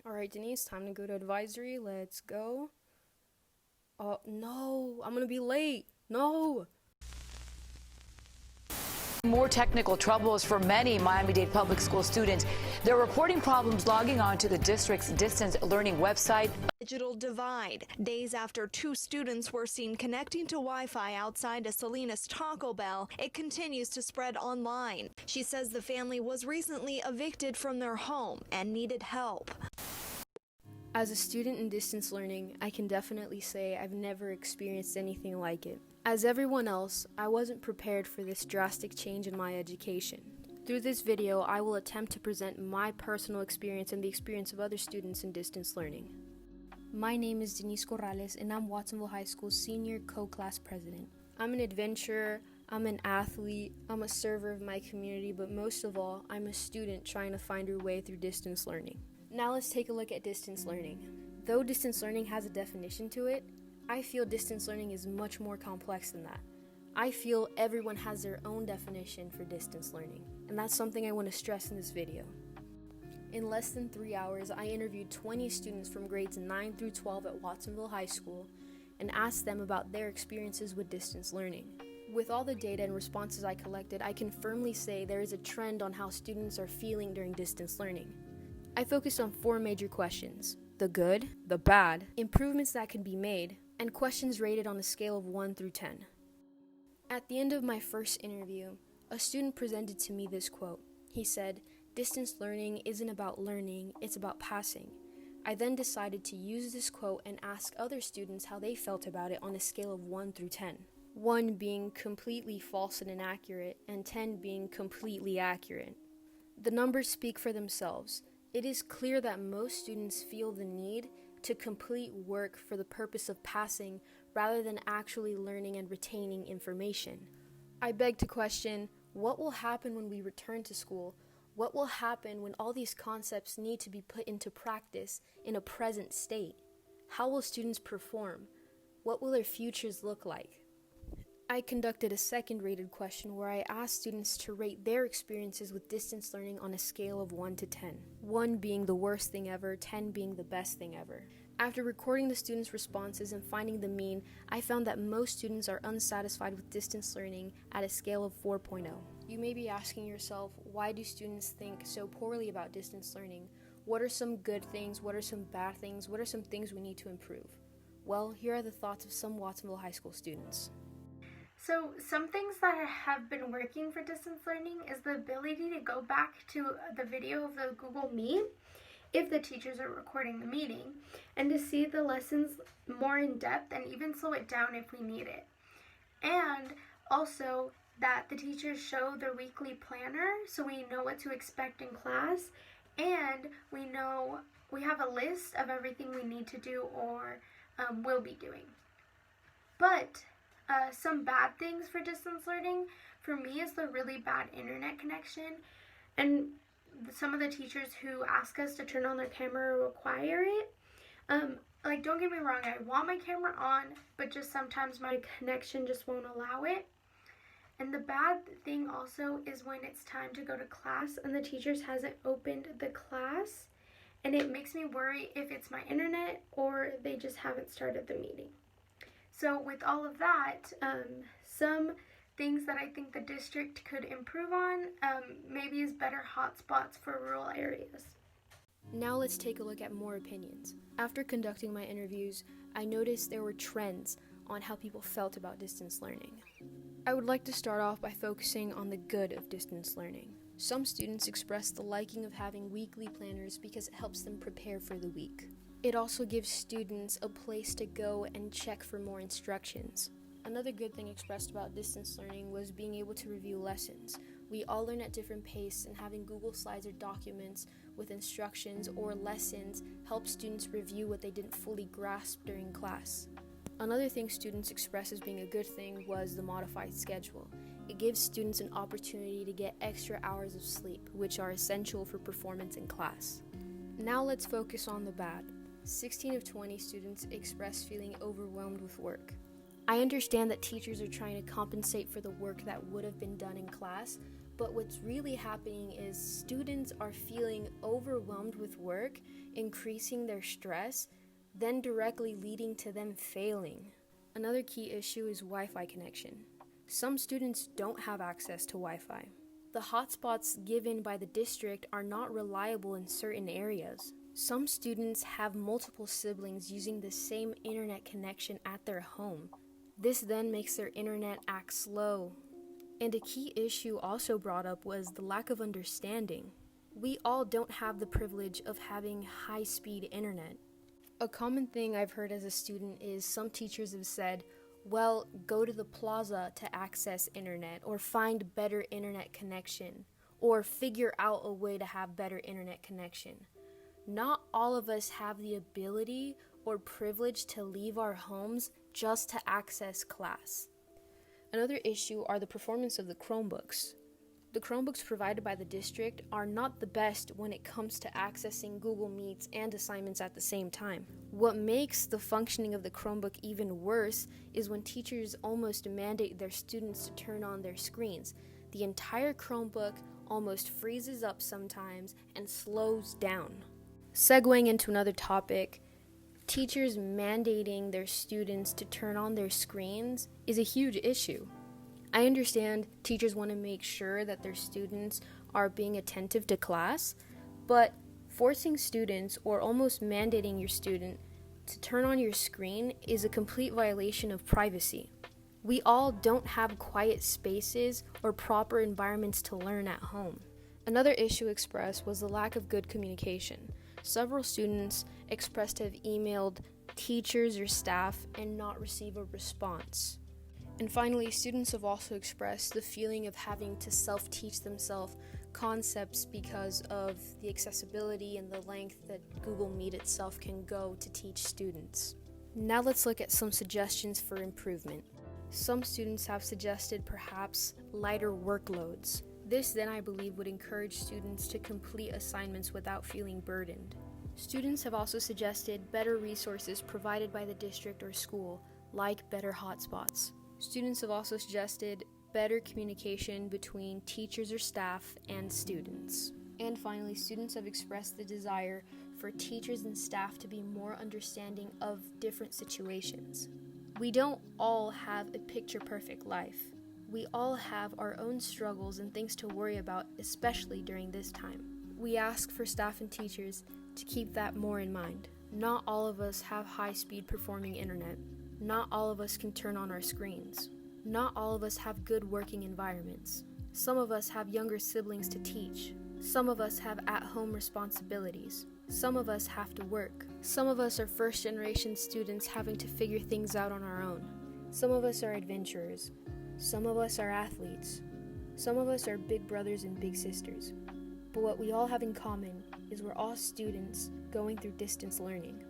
All right, Denise, time to go to advisory. Let's go. Oh, no, I'm gonna be late. No. More technical troubles for many Miami-Dade public school students. They're reporting problems logging on to the district's distance learning website. Digital divide. Days after two students were seen connecting to Wi-Fi outside a Salinas Taco Bell, it continues to spread online. She says the family was recently evicted from their home and needed help. As a student in distance learning, I can definitely say I've never experienced anything like it. As everyone else, I wasn't prepared for this drastic change in my education. Through this video, I will attempt to present my personal experience and the experience of other students in distance learning. My name is Denise Corrales, and I'm Watsonville High School's senior co-class president. I'm an adventurer, I'm an athlete, I'm a server of my community, but most of all, I'm a student trying to find her way through distance learning. Now let's take a look at distance learning. Though distance learning has a definition to it, I feel distance learning is much more complex than that. I feel everyone has their own definition for distance learning, and that's something I want to stress in this video. In less than 3 hours, I interviewed 20 students from grades 9 through 12 at Watsonville High School and asked them about their experiences with distance learning. With all the data and responses I collected, I can firmly say there is a trend on how students are feeling during distance learning. I focused on 4 major questions: the good, the bad, improvements that can be made, and questions rated on a scale of 1 through 10. At the end of my first interview, a student presented to me this quote. He said, "Distance learning isn't about learning, it's about passing." I then decided to use this quote and ask other students how they felt about it on a scale of 1 through 10. 1 being completely false and inaccurate, and 10 being completely accurate. The numbers speak for themselves. It is clear that most students feel the need to complete work for the purpose of passing rather than actually learning and retaining information. I beg to question, what will happen when we return to school? What will happen when all these concepts need to be put into practice in a present state? How will students perform? What will their futures look like? I conducted a second rated question where I asked students to rate their experiences with distance learning on a scale of 1 to 10. 1 being the worst thing ever, 10 being the best thing ever. After recording the students' responses and finding the mean, I found that most students are unsatisfied with distance learning at a scale of 4.0. You may be asking yourself, why do students think so poorly about distance learning? What are some good things? What are some bad things? What are some things we need to improve? Well, here are the thoughts of some Watsonville High School students. So some things that have been working for distance learning is the ability to go back to the video of the Google Meet if the teachers are recording the meeting, and to see the lessons more in depth and even slow it down if we need it. And also that the teachers show their weekly planner so we know what to expect in class, and we have a list of everything we need to do or will be doing. But some bad things for distance learning for me is the really bad internet connection, and some of the teachers who ask us to turn on their camera require it. Don't get me wrong, I want my camera on, but just sometimes my connection just won't allow it. And the bad thing also is when it's time to go to class and the teachers hasn't opened the class, and it makes me worry if it's my internet or they just haven't started the meeting. So with all of that, some things that I think the district could improve on maybe is better hotspots for rural areas. Now let's take a look at more opinions. After conducting my interviews, I noticed there were trends on how people felt about distance learning. I would like to start off by focusing on the good of distance learning. Some students expressed the liking of having weekly planners because it helps them prepare for the week. It also gives students a place to go and check for more instructions. Another good thing expressed about distance learning was being able to review lessons. We all learn at different paces, and having Google Slides or documents with instructions or lessons helps students review what they didn't fully grasp during class. Another thing students expressed as being a good thing was the modified schedule. It gives students an opportunity to get extra hours of sleep, which are essential for performance in class. Now let's focus on the bad. 16 of 20 students expressed feeling overwhelmed with work. I understand that teachers are trying to compensate for the work that would have been done in class, But what's really happening is students are feeling overwhelmed with work, increasing their stress, then directly leading to them failing. Another key issue is Wi-Fi connection. Some students don't have access to Wi-Fi. The hotspots given by the district are not reliable in certain areas. Some students have multiple siblings using the same internet connection at their home. This then makes their internet act slow. And a key issue also brought up was the lack of understanding. We all don't have the privilege of having high-speed internet. A common thing I've heard as a student is some teachers have said, well, go to the plaza to access internet, or find better internet connection, or figure out a way to have better internet connection. Not all of us have the ability or privilege to leave our homes just to access class. Another issue are the performance of the Chromebooks. The Chromebooks provided by the district are not the best when it comes to accessing Google Meets and assignments at the same time. What makes the functioning of the Chromebook even worse is when teachers almost mandate their students to turn on their screens. The entire Chromebook almost freezes up sometimes and slows down. Segueing into another topic, teachers mandating their students to turn on their screens is a huge issue. I understand teachers want to make sure that their students are being attentive to class, but forcing students or almost mandating your student to turn on your screen is a complete violation of privacy. We all don't have quiet spaces or proper environments to learn at home. Another issue expressed was the lack of good communication. Several students expressed to have emailed teachers or staff and not receive a response. And finally, students have also expressed the feeling of having to self-teach themselves concepts because of the accessibility and the length that Google Meet itself can go to teach students. Now let's look at some suggestions for improvement. Some students have suggested perhaps lighter workloads. This then I believe would encourage students to complete assignments without feeling burdened. Students have also suggested better resources provided by the district or school, like better hotspots. Students have also suggested better communication between teachers or staff and students. And finally, students have expressed the desire for teachers and staff to be more understanding of different situations. We don't all have a picture-perfect life. We all have our own struggles and things to worry about, especially during this time. We ask for staff and teachers to keep that more in mind. Not all of us have high-speed performing internet. Not all of us can turn on our screens. Not all of us have good working environments. Some of us have younger siblings to teach. Some of us have at-home responsibilities. Some of us have to work. Some of us are first-generation students having to figure things out on our own. Some of us are adventurers. Some of us are athletes. Some of us are big brothers and big sisters. But what we all have in common is we're all students going through distance learning.